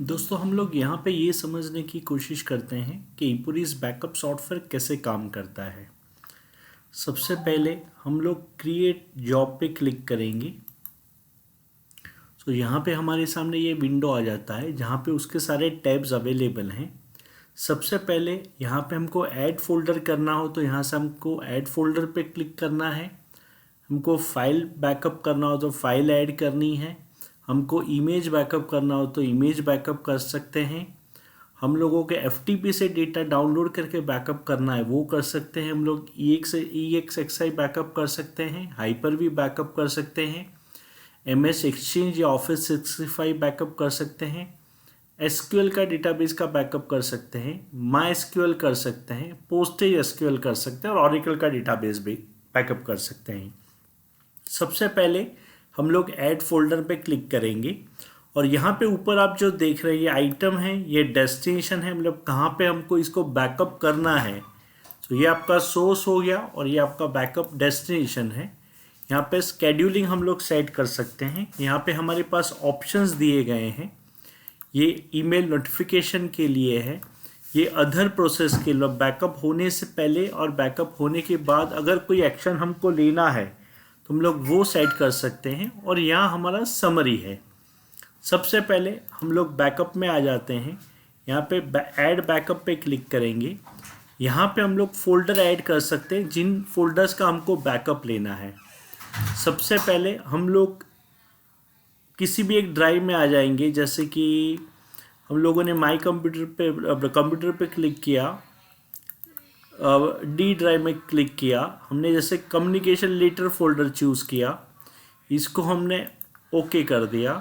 दोस्तों हम लोग यहाँ पे ये समझने की कोशिश करते हैं कि इपुरिस बैकअप सॉफ्टवेयर कैसे काम करता है। सबसे पहले हम लोग क्रिएट जॉब पे क्लिक करेंगे। तो यहाँ पे हमारे सामने ये विंडो आ जाता है जहाँ पे उसके सारे टैब्स अवेलेबल हैं। सबसे पहले यहाँ पे हमको ऐड फोल्डर करना हो तो यहाँ से हमको ऐड फोल्डर पे क्लिक करना है। हमको फाइल बैकअप करना हो तो फाइल ऐड करनी है। हमको इमेज बैकअप करना हो तो इमेज बैकअप कर सकते हैं। हम लोगों के एफटीपी से डेटा डाउनलोड करके बैकअप करना है वो कर सकते हैं। हम लोग EXXI बैकअप कर सकते हैं, हाइपर भी बैकअप कर सकते हैं, MS एक्सचेंज या ऑफिस 365 बैकअप कर सकते हैं, SQL का डेटाबेस का बैकअप कर सकते हैं, MySQL कर सकते हैं, पोस्टेज SQL कर सकते हैं और Oracle का डेटाबेस भी बैकअप कर सकते हैं। सबसे पहले हम लोग ऐड फोल्डर पे क्लिक करेंगे और यहाँ पे ऊपर आप जो देख रहे हैं ये आइटम है, ये डेस्टिनेशन है, मतलब कहाँ पे हमको इसको बैकअप करना है। तो ये आपका सोर्स हो गया और ये आपका बैकअप डेस्टिनेशन है। यहाँ पे स्केड्यूलिंग हम लोग सेट कर सकते हैं। यहाँ पे हमारे पास ऑप्शंस दिए गए हैं। ये ईमेल नोटिफिकेशन के लिए है, ये अदर प्रोसेस के लिए, बैकअप होने से पहले और बैकअप होने के बाद अगर कोई एक्शन हमको लेना है तो हम लोग वो सेट कर सकते हैं। और यहाँ हमारा समरी है। सबसे पहले हम लोग बैकअप में आ जाते हैं। यहाँ पे ऐड बैकअप पे क्लिक करेंगे। यहाँ पे हम लोग फोल्डर ऐड कर सकते हैं जिन फोल्डर्स का हमको बैकअप लेना है। सबसे पहले हम लोग किसी भी एक ड्राइव में आ जाएंगे, जैसे कि हम लोगों ने माई कंप्यूटर पे क्लिक किया, डी ड्राइव में क्लिक किया, हमने जैसे कम्युनिकेशन लेटर फोल्डर चूज़ किया, इसको हमने ओके कर दिया।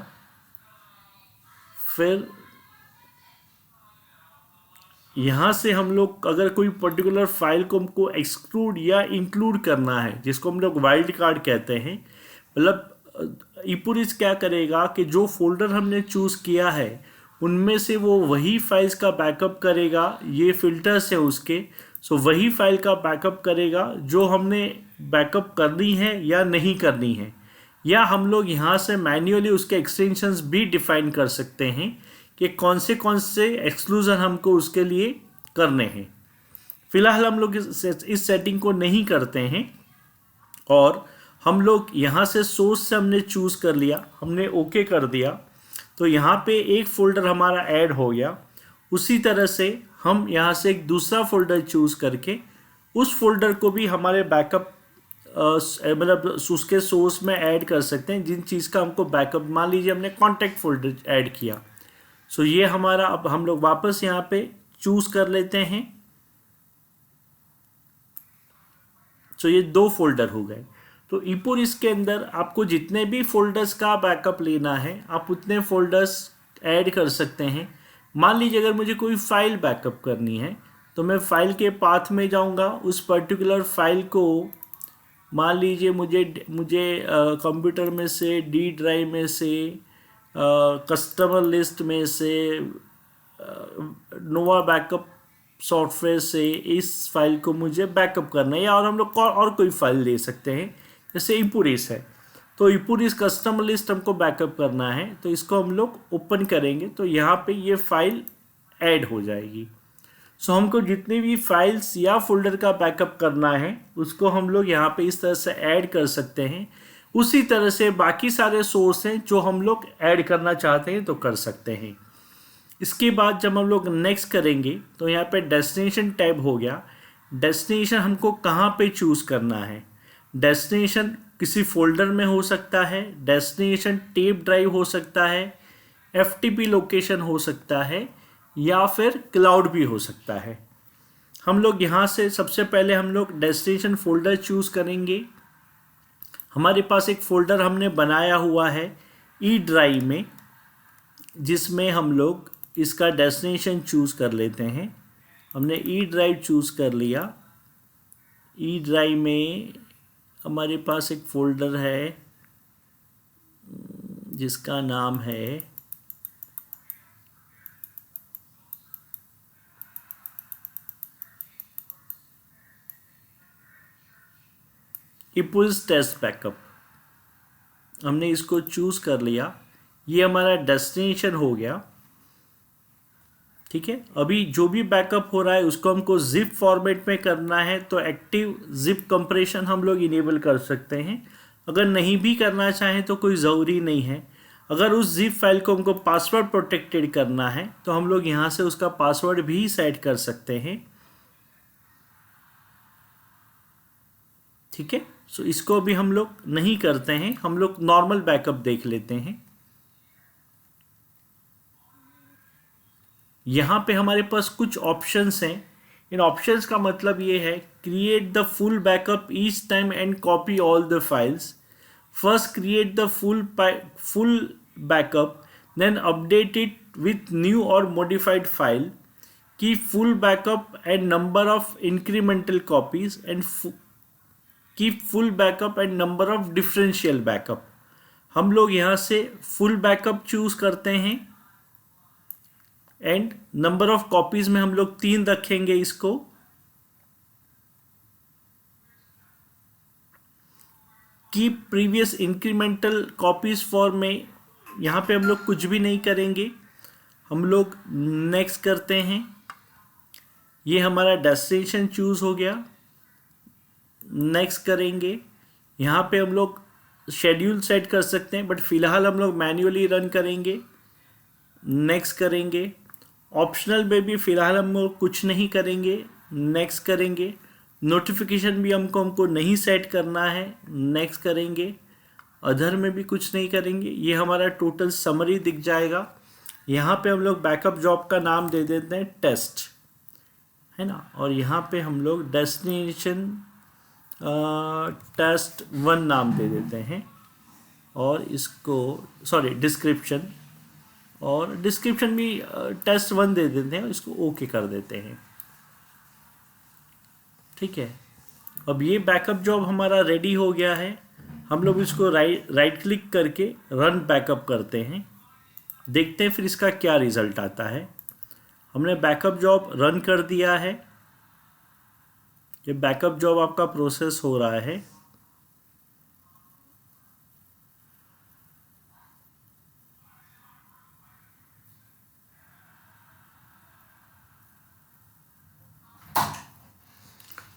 फिर यहाँ से हम लोग अगर कोई पर्टिकुलर फाइल को हमको एक्सक्लूड या इंक्लूड करना है, जिसको हम लोग वाइल्ड कार्ड कहते हैं, मतलब इपुरिस क्या करेगा कि जो फोल्डर हमने चूज़ किया है उनमें से वो वही फाइल्स का बैकअप करेगा। ये फिल्टर्स है उसके, सो वही फाइल का बैकअप करेगा जो हमने बैकअप करनी है या नहीं करनी है। या हम लोग यहाँ से मैन्युअली उसके एक्सटेंशंस भी डिफाइन कर सकते हैं कि कौन से एक्सक्लूजन हमको उसके लिए करने हैं। फिलहाल हम लोग इस सेटिंग को नहीं करते हैं और हम लोग यहाँ से सोर्स से हमने चूज़ कर लिया, हमने ओके कर दिया, तो यहाँ पे एक फ़ोल्डर हमारा ऐड हो गया। उसी तरह से हम यहाँ से एक दूसरा फ़ोल्डर चूज़ करके उस फोल्डर को भी हमारे बैकअप मतलब उसके सोर्स में ऐड कर सकते हैं जिन चीज़ का हमको बैकअप। मान लीजिए हमने कॉन्टैक्ट फोल्डर ऐड किया, सो ये हमारा, अब हम लोग वापस यहाँ पे चूज़ कर लेते हैं। सो ये दो फोल्डर हो गए। तो इपुरिस के अंदर आपको जितने भी फोल्डर्स का बैकअप लेना है आप उतने फोल्डर्स ऐड कर सकते हैं। मान लीजिए अगर मुझे कोई फाइल बैकअप करनी है तो मैं फाइल के पाथ में जाऊंगा, उस पर्टिकुलर फाइल को मान लीजिए मुझे कंप्यूटर में से, डी ड्राइव में से, कस्टमर लिस्ट में से, नोवा बैकअप सॉफ्टवेयर से इस फाइल को मुझे बैकअप करना है, या और हम लोग और कोई फाइल ले सकते हैं जैसे इपुरिस है। तो इपुरिस कस्टमर लिस्ट हमको बैकअप करना है तो इसको हम लोग ओपन करेंगे तो यहाँ पे ये फाइल ऐड हो जाएगी। सो हमको जितनी भी फाइल्स या फोल्डर का बैकअप करना है उसको हम लोग यहाँ पे इस तरह से ऐड कर सकते हैं। उसी तरह से बाकी सारे सोर्स हैं जो हम लोग ऐड करना चाहते हैं तो कर सकते हैं। इसके बाद जब हम लोग नेक्स्ट करेंगे तो यहाँ पे डेस्टिनेशन टैब हो गया। डेस्टिनेशन हमको कहाँ पे चूज़ करना है। डेस्टिनेशन किसी फोल्डर में हो सकता है, डेस्टिनेशन टेप ड्राइव हो सकता है, FTP लोकेशन हो सकता है, या फिर क्लाउड भी हो सकता है। हम लोग यहाँ से सबसे पहले हम लोग डेस्टिनेशन फोल्डर चूज़ करेंगे। हमारे पास एक फ़ोल्डर हमने बनाया हुआ है ई ड्राइव में, जिसमें हम लोग इसका डेस्टिनेशन चूज़ कर लेते हैं। हमने ई ड्राइव चूज़ कर लिया। ई ड्राइव में हमारे पास एक फ़ोल्डर है जिसका नाम है इपुरिस टेस्ट बैकअप। हमने इसको चूज़ कर लिया, ये हमारा डेस्टिनेशन हो गया। ठीक है। अभी जो भी बैकअप हो रहा है उसको हमको जिप फॉर्मेट में करना है, तो एक्टिव जिप कंप्रेशन हम लोग इनेबल कर सकते हैं। अगर नहीं भी करना चाहें तो कोई ज़रूरी नहीं है। अगर उस जिप फाइल को हमको पासवर्ड प्रोटेक्टेड करना है तो हम लोग यहाँ से उसका पासवर्ड भी सेट कर सकते हैं। ठीक है। सो इसको भी हम लोग नहीं करते हैं, हम लोग नॉर्मल बैकअप देख लेते हैं। यहाँ पे हमारे पास कुछ ऑप्शंस हैं। इन ऑप्शंस का मतलब ये है, create the full backup each time and copy all the files. First create the full backup, then update it with new और modified file. Keep full backup and number of incremental copies and keep full backup and number of differential backup. हम लोग यहाँ से full backup choose करते हैं and number of copies में हम लोग 3 रखेंगे इसको। Keep previous incremental copies for में, यहाँ पे हम लोग कुछ भी नहीं करेंगे, हम लोग नेक्स्ट करते हैं। ये हमारा डेस्टिनेशन चूज हो गया, नेक्स्ट करेंगे। यहाँ पे हम लोग शेड्यूल सेट कर सकते हैं, बट फिलहाल हम लोग मैन्युअली रन करेंगे, नेक्स्ट करेंगे। ऑप्शनल में भी फिलहाल हम लोग कुछ नहीं करेंगे, नेक्स्ट करेंगे। नोटिफिकेशन भी हमको नहीं सेट करना है, नेक्स्ट करेंगे। अदर में भी कुछ नहीं करेंगे। ये हमारा टोटल समरी दिख जाएगा। यहाँ पे हम लोग बैकअप जॉब का नाम दे देते हैं टेस्ट, है ना। और यहाँ पे हम लोग डेस्टिनेशन टेस्ट 1 नाम दे देते हैं, और इसको डिस्क्रिप्शन, और डिस्क्रिप्शन भी टेस्ट 1 दे देते हैं, इसको ओके कर देते हैं। ठीक है। अब ये बैकअप जॉब हमारा रेडी हो गया है। हम लोग इसको राइट क्लिक करके रन बैकअप करते हैं, देखते हैं फिर इसका क्या रिजल्ट आता है। हमने बैकअप जॉब रन कर दिया है। ये बैकअप जॉब आपका प्रोसेस हो रहा है।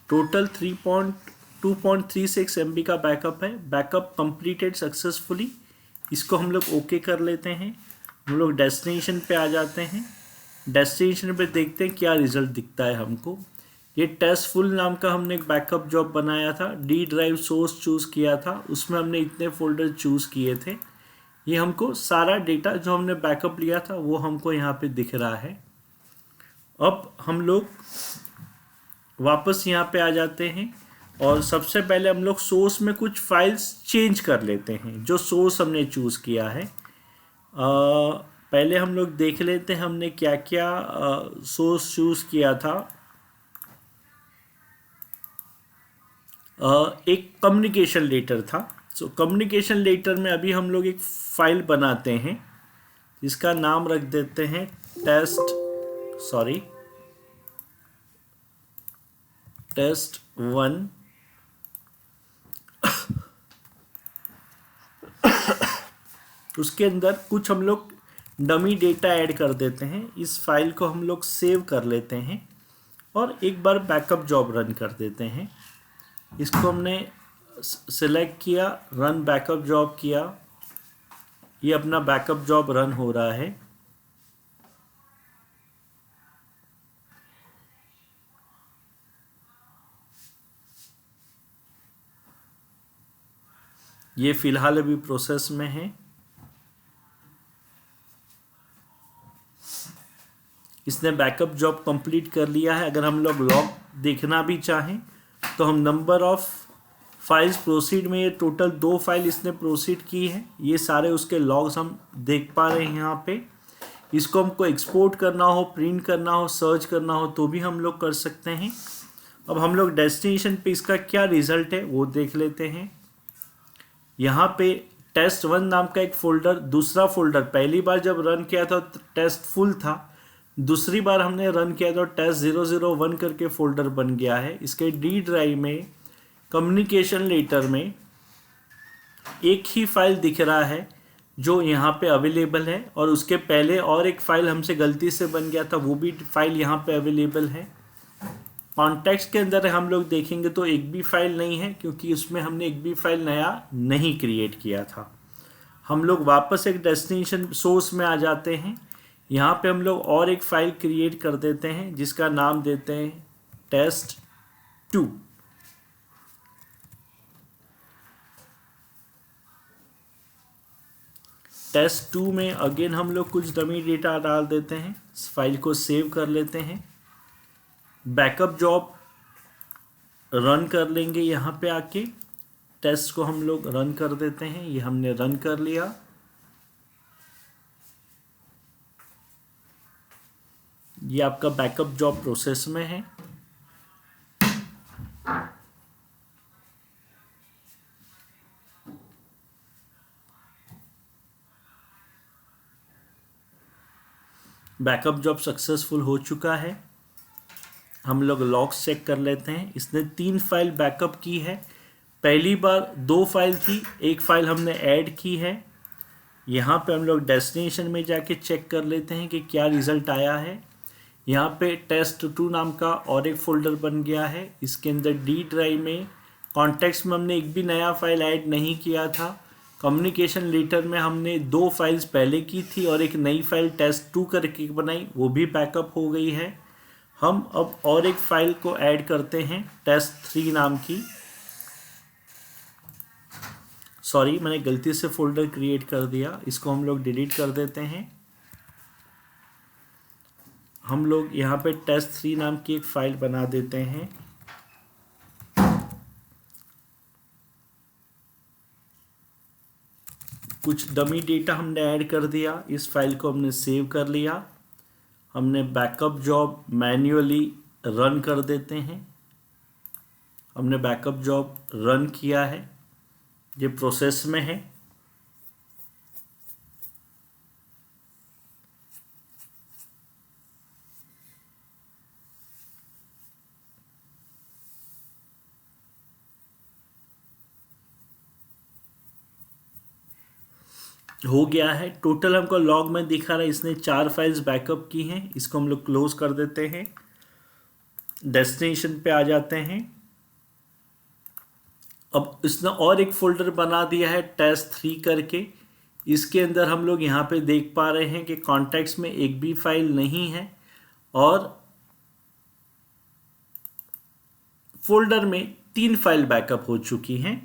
टोटल 2.36 MB का बैकअप है। Backup completed successfully. इसको हम लोग ओके कर लेते हैं। हम लोग डेस्टिनेशन पे आ जाते हैं। डेस्टिनेशन पे देखते हैं क्या रिजल्ट दिखता है हमको। ये टेस्ट फुल नाम का हमने एक बैकअप जॉब बनाया था, डी ड्राइव सोर्स चूज़ किया था, उसमें हमने इतने फोल्डर चूज़ किए थे। ये हमको सारा डेटा जो हमने बैकअप लिया था वो हमको यहाँ पे दिख रहा है। अब हम लोग वापस यहाँ पे आ जाते हैं, और सबसे पहले हम लोग सोर्स में कुछ फाइल्स चेंज कर लेते हैं जो सोर्स हमने चूज़ किया है। पहले हम लोग देख लेते हैं हमने क्या क्या सोर्स चूज़ किया था। एक कम्युनिकेशन लेटर था। सो कम्युनिकेशन लेटर में अभी हम लोग एक फाइल बनाते हैं जिसका नाम रख देते हैं टेस्ट 1। उसके अंदर कुछ हम लोग डमी डेटा ऐड कर देते हैं। इस फाइल को हम लोग सेव कर लेते हैं और एक बार बैकअप जॉब रन कर देते हैं। इसको हमने सिलेक्ट किया, रन बैकअप जॉब किया, ये अपना बैकअप जॉब रन हो रहा है। ये फिलहाल अभी प्रोसेस में है। इसने बैकअप जॉब कंप्लीट कर लिया है। अगर हम लोग लॉग देखना भी चाहें तो हम नंबर ऑफ फाइल्स प्रोसीड में, ये टोटल 2 फाइल इसने प्रोसीड की है, ये सारे उसके लॉग्स हम देख पा रहे हैं यहाँ पे। इसको हमको एक्सपोर्ट करना हो, प्रिंट करना हो, सर्च करना हो तो भी हम लोग कर सकते हैं। अब हम लोग डेस्टिनेशन पे इसका क्या रिजल्ट है वो देख लेते हैं। यहाँ पे टेस्ट 1 नाम का एक फोल्डर, दूसरा फोल्डर पहली बार जब रन किया था तो टेस्ट फुल था, दूसरी बार हमने रन किया तो टेस्ट 001 करके फोल्डर बन गया है। इसके डी ड्राइव में कम्युनिकेशन लेटर में एक ही फाइल दिख रहा है, जो यहाँ पे अवेलेबल है, और उसके पहले और एक फ़ाइल हमसे गलती से बन गया था, वो भी फाइल यहाँ पे अवेलेबल है। कॉन्टेक्स्ट के अंदर हम लोग देखेंगे तो एक भी फाइल नहीं है, क्योंकि उसमें हमने एक भी फाइल नया नहीं क्रिएट किया था। हम लोग वापस एक डेस्टिनेशन सोर्स में आ जाते हैं। यहाँ पे हम लोग और एक फाइल क्रिएट कर देते हैं जिसका नाम देते हैं test2। test2 में अगेन हम लोग कुछ डमी डेटा डाल देते हैं, इस फाइल को सेव कर लेते हैं, बैकअप जॉब रन कर लेंगे। यहाँ पे आके टेस्ट को हम लोग रन कर देते हैं, ये हमने रन कर लिया। ये आपका बैकअप जॉब प्रोसेस में है। बैकअप जॉब सक्सेसफुल हो चुका है। हम लोग लॉग्स चेक कर लेते हैं। इसने 3 फाइल बैकअप की है। पहली बार 2 फाइल थी, एक फाइल हमने ऐड की है। यहाँ पे हम लोग डेस्टिनेशन में जाके चेक कर लेते हैं कि क्या रिज़ल्ट आया है। यहाँ पे test2 नाम का और एक फ़ोल्डर बन गया है। इसके अंदर डी ड्राइव में कॉन्टेक्स्ट में हमने एक भी नया फाइल ऐड नहीं किया था। कम्युनिकेशन लेटर में हमने 2 फाइल्स पहले की थी और एक नई फाइल test2 करके बनाई, वो भी बैकअप हो गई है। हम अब और एक फाइल को ऐड करते हैं test3 नाम की। सॉरी, मैंने गलती से फ़ोल्डर क्रिएट कर दिया, इसको हम लोग डिलीट कर देते हैं। हम लोग यहाँ पे test3 नाम की एक फ़ाइल बना देते हैं। कुछ डमी डेटा हमने ऐड कर दिया, इस फाइल को हमने सेव कर लिया। हमने बैकअप जॉब मैन्युअली रन कर देते हैं। हमने बैकअप जॉब रन किया है, ये प्रोसेस में है। हो गया है। टोटल हमको लॉग में दिखा रहा है इसने 4 फाइल्स बैकअप की हैं। इसको हम लोग क्लोज कर देते हैं। डेस्टिनेशन पे आ जाते हैं। अब इसने और एक फोल्डर बना दिया है test3 करके। इसके अंदर हम लोग यहाँ पे देख पा रहे हैं कि कॉन्टेक्स्ट में एक भी फाइल नहीं है और फोल्डर में 3 फाइल बैकअप हो चुकी हैं।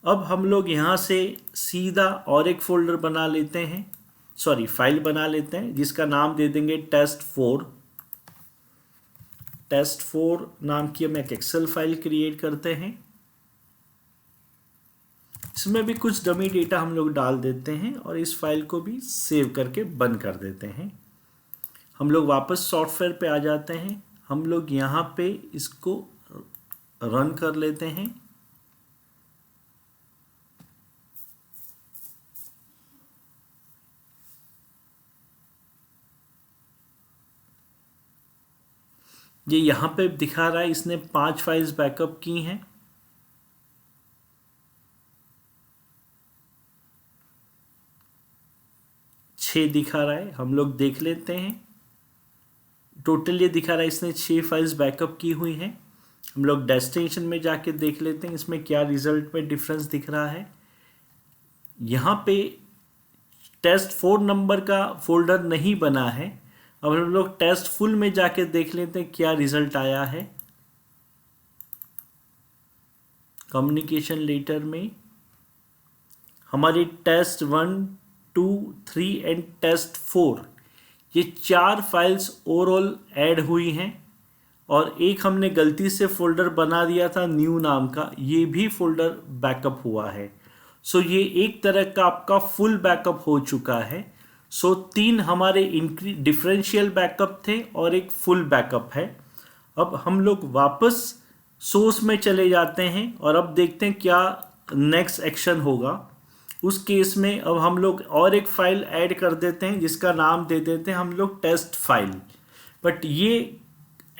अब हम लोग यहाँ से सीधा और एक फोल्डर बना लेते हैं, सॉरी फाइल बना लेते हैं, जिसका नाम दे देंगे test4। test4 नाम की हम एक एक्सेल फाइल क्रिएट करते हैं। इसमें भी कुछ डमी डेटा हम लोग डाल देते हैं और इस फाइल को भी सेव करके बंद कर देते हैं। हम लोग वापस सॉफ्टवेयर पे आ जाते हैं। हम लोग यहाँ पे इसको रन कर लेते हैं। ये यहाँ पे दिखा रहा है इसने 5 फाइल्स बैकअप की हैं। दिखा रहा है, हम लोग देख लेते हैं। टोटल ये दिखा रहा है इसने 6 फाइल्स बैकअप की हुई हैं। हम लोग डेस्टिनेशन में जाके देख लेते हैं इसमें क्या रिजल्ट में डिफरेंस दिख रहा है। यहाँ पे test4 नंबर का फोल्डर नहीं बना है। अब हम लोग testful में जाके देख लेते हैं क्या रिजल्ट आया है। कम्युनिकेशन लेटर में हमारी test1, 2, 3 एंड test4 ये 4 फाइल्स ओवरऑल ऐड हुई हैं और एक हमने गलती से फोल्डर बना दिया था न्यू नाम का, ये भी फोल्डर बैकअप हुआ है। सो ये एक तरह का आपका फुल बैकअप हो चुका है। सो 3 हमारे डिफरेंशियल बैकअप थे और एक फुल बैकअप है। अब हम लोग वापस सोर्स में चले जाते हैं और अब देखते हैं क्या नेक्स्ट एक्शन होगा। उस केस में अब हम लोग और एक फाइल ऐड कर देते हैं जिसका नाम दे देते हैं हम लोग टेस्ट फाइल। बट ये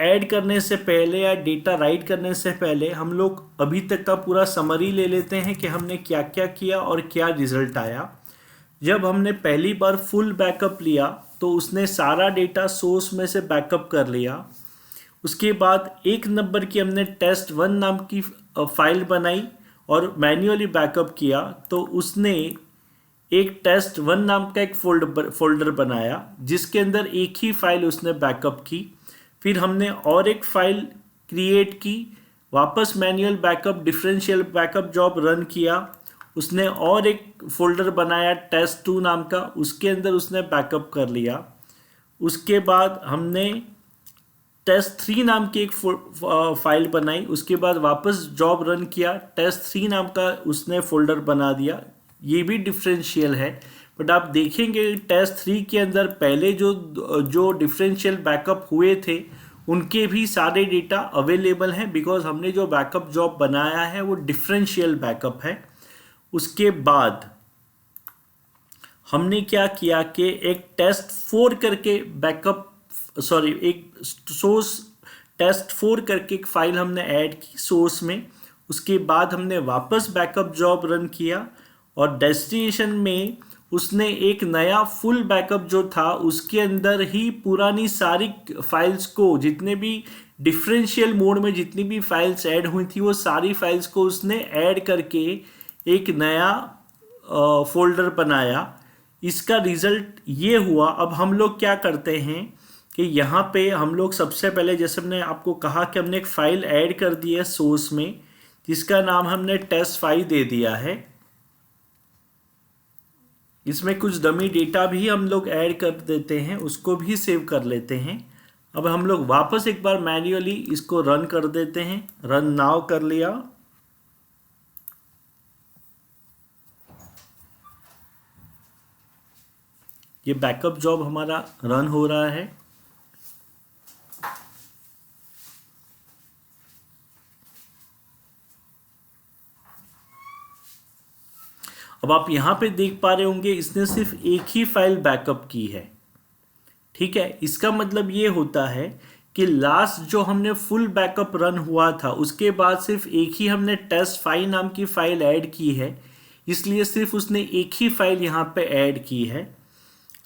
ऐड करने से पहले या डेटा राइट करने से पहले हम लोग अभी तक का पूरा समरी ले लेते हैं कि हमने क्या क्या किया और क्या रिजल्ट आया। जब हमने पहली बार फुल बैकअप लिया तो उसने सारा डेटा सोर्स में से बैकअप कर लिया। उसके बाद एक नंबर की हमने test1 नाम की फाइल बनाई और मैन्युअली बैकअप किया, तो उसने एक test1 नाम का एक फोल्डर बनाया जिसके अंदर एक ही फाइल उसने बैकअप की। फिर हमने और एक फाइल क्रिएट की, वापस manual backup differential backup job run किया, उसने और एक फोल्डर बनाया test2 नाम का, उसके अंदर उसने बैकअप कर लिया। उसके बाद हमने test3 नाम की एक फाइल बनाई, उसके बाद वापस जॉब रन किया, test3 नाम का उसने फोल्डर बना दिया। ये भी डिफरेंशियल है, बट आप देखेंगे test3 के अंदर पहले जो डिफरेंशियल बैकअप हुए थे उनके भी सारे डेटा अवेलेबल हैं, बिकॉज हमने जो बैकअप जॉब बनाया है वो डिफरेंशियल बैकअप है। उसके बाद हमने क्या किया कि एक test4 करके एक सोर्स test4 करके एक फाइल हमने ऐड की सोर्स में। उसके बाद हमने वापस बैकअप जॉब रन किया और डेस्टिनेशन में उसने एक नया फुल बैकअप जो था उसके अंदर ही पुरानी सारी फाइल्स को, जितने भी डिफरेंशियल मोड में जितनी भी फाइल्स ऐड हुई थी वो सारी फाइल्स को उसने ऐड करके एक नया फोल्डर बनाया। इसका रिजल्ट ये हुआ। अब हम लोग क्या करते हैं कि यहाँ पे हम लोग सबसे पहले, जैसे हमने आपको कहा कि हमने एक फ़ाइल ऐड कर दी है सोर्स में जिसका नाम हमने test5 दे दिया है। इसमें कुछ डमी डेटा भी हम लोग ऐड कर देते हैं, उसको भी सेव कर लेते हैं। अब हम लोग वापस एक बार मैन्युअली इसको रन कर देते हैं। रन नाउ कर लिया। ये बैकअप जॉब हमारा रन हो रहा है। अब आप यहां पे देख पा रहे होंगे इसने सिर्फ एक ही फाइल बैकअप की है। ठीक है, इसका मतलब ये होता है कि लास्ट जो हमने फुल बैकअप रन हुआ था उसके बाद सिर्फ एक ही हमने test5 नाम की फाइल ऐड की है, इसलिए सिर्फ उसने एक ही फाइल यहाँ पे ऐड की है।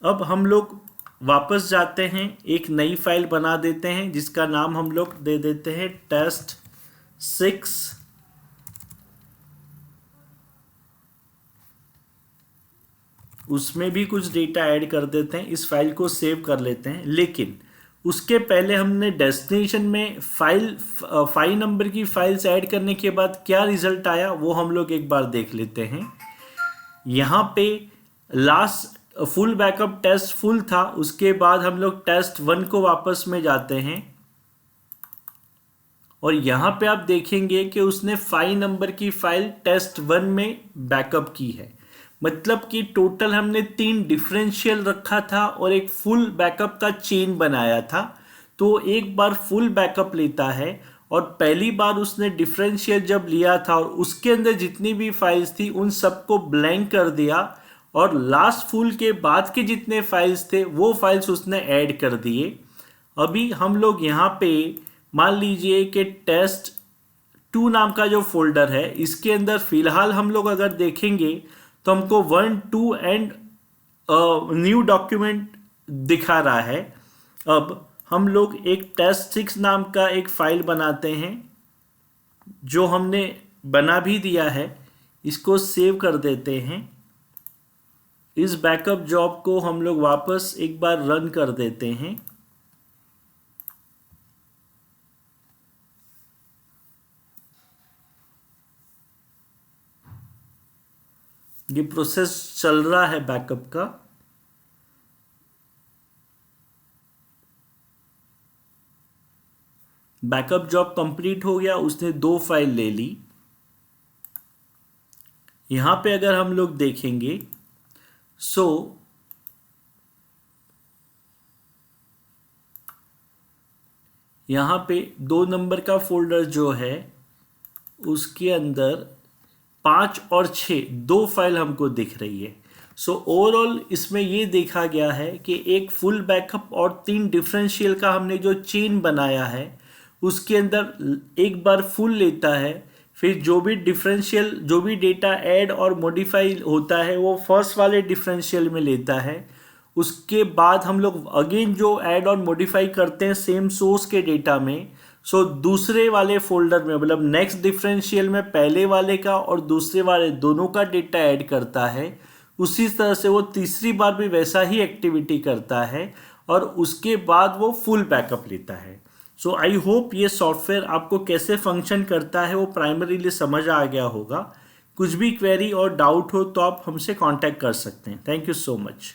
अब हम लोग वापस जाते हैं, एक नई फाइल बना देते हैं जिसका नाम हम लोग दे देते हैं test6। उसमें भी कुछ डेटा ऐड कर देते हैं, इस फाइल को सेव कर लेते हैं। लेकिन उसके पहले हमने डेस्टिनेशन में फाइल नंबर की फाइल्स ऐड करने के बाद क्या रिजल्ट आया वो हम लोग एक बार देख लेते हैं। यहाँ पे last full backup test full था, उसके बाद हम लोग test1 को वापस में जाते हैं और यहाँ पे आप देखेंगे कि उसने फाइल नंबर की फाइल test1 में बैकअप की है। मतलब कि टोटल हमने 3 डिफरेंशियल रखा था और एक फुल बैकअप का चेन बनाया था। तो एक बार फुल बैकअप लेता है और पहली बार उसने डिफरेंशियल जब लिया था और उसके अंदर जितनी भी फाइल्स थी उन सबको ब्लैंक कर दिया और लास्ट फुल के बाद के जितने फाइल्स थे वो फाइल्स उसने ऐड कर दिए। अभी हम लोग यहाँ पे मान लीजिए कि test2 नाम का जो फोल्डर है इसके अंदर फिलहाल हम लोग अगर देखेंगे तो हमको 1, 2 एंड न्यू डॉक्यूमेंट दिखा रहा है। अब हम लोग एक test6 नाम का एक फाइल बनाते हैं जो हमने बना भी दिया है, इसको सेव कर देते हैं। इस बैकअप जॉब को हम लोग वापस एक बार रन कर देते हैं। ये प्रोसेस चल रहा है बैकअप का। बैकअप जॉब कंप्लीट हो गया, उसने 2 फाइल ले ली। यहां पे अगर हम लोग देखेंगे यहां पे 2 नंबर का फोल्डर जो है उसके अंदर 5 और 6 2 फाइल हमको दिख रही है। ओवरऑल इसमें ये देखा गया है कि एक फुल बैकअप और 3 डिफरेंशियल का हमने जो चेन बनाया है उसके अंदर एक बार फुल लेता है, फिर जो भी डेटा ऐड और मॉडिफाई होता है वो फर्स्ट वाले डिफरेंशियल में लेता है। उसके बाद हम लोग अगेन जो ऐड और मॉडिफाई करते हैं सेम सोर्स के डेटा में, सो दूसरे वाले फोल्डर में मतलब नेक्स्ट डिफरेंशियल में पहले वाले का और दूसरे वाले दोनों का डेटा ऐड करता है। उसी तरह से वो तीसरी बार भी वैसा ही एक्टिविटी करता है और उसके बाद वो फुल बैकअप लेता है। सो आई होप ये सॉफ्टवेयर आपको कैसे फंक्शन करता है वो प्राइमरीली समझ आ गया होगा। कुछ भी क्वेरी और डाउट हो तो आप हमसे कांटेक्ट कर सकते हैं। Thank you so much.